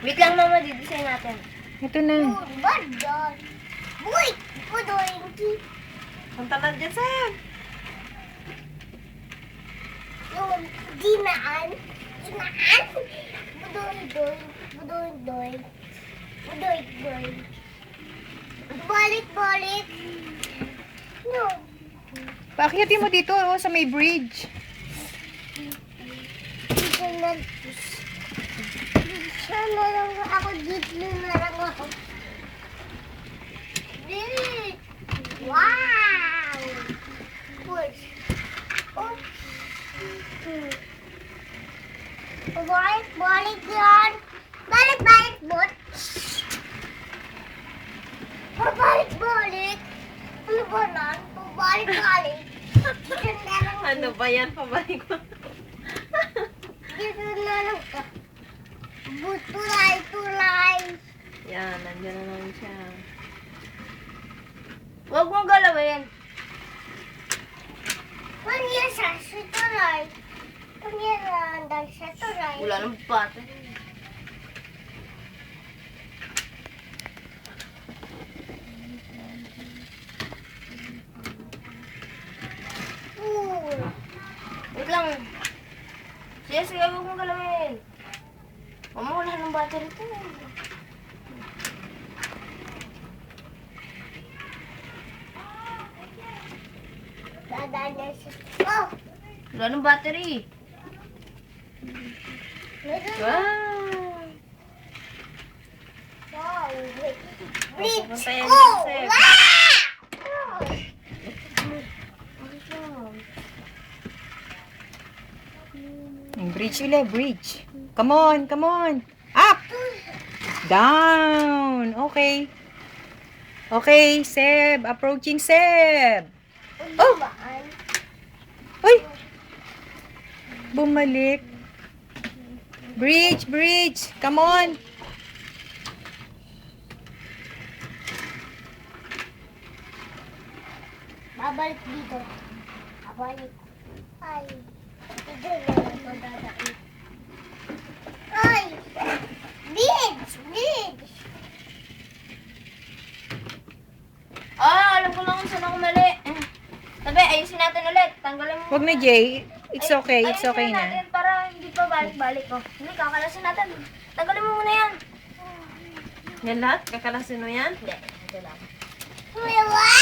Wait lang mama, didesign natin. Ito na. Badon. Uy! Budoy. Punta na dyan, Sam. Yung dinaan. Dinaan. Budoy, doy. Budoy, doy. Budoy, doy. Balik, balik. No. Paakyatin mo dito, oh, sa may bridge. Dito na. Dito na lang ako. Dito na lang ako. Wow! Push. Oh. Balik, balik yan. Balik, balik, bot. Pabalik, balik. Ano ba nan? Pabalik, balik. Dito na lang. Ano ba yan? Pabalik mo. Dito na lang ka. Tulay, tulay. Yan, nandiyan na naman siya. Huwag mong galawin. Kanya sa tulay. Kanya na sa tulay. Wala nang bata. Wait lang. Sige, sige, huwag mong galawin. Mama, wala nang battery ito. Dadaan na siya. Oh! Wala nang battery. Meron. Wow! Wow! Bridge! Papuntayan Oh! din, Seb. Wow! Yung bridge ulit, bridge. Come on, come on. Up! Down. Okay. Okay, Seb. Approaching Seb. Oh! Baan? Uy! Bumalik. Bridge, bridge. Come on. Babalik dito. Babalik. Ay. Dito na lang ito dadaan. Ay! Bridge! Bridge! Ah, alam ko lang kung saan ako mali. Sabi, ayusin natin ulit. Tanggalin mo. Huwag na, Jay. It's okay. It's Ayusin okay natin na. para hindi pa balik-balik. Oh. Hindi, kakalasin natin. Tanggalin mo muna yan. Yan lahat? Kakalasin mo yan? Hindi. Ito lang. Wow!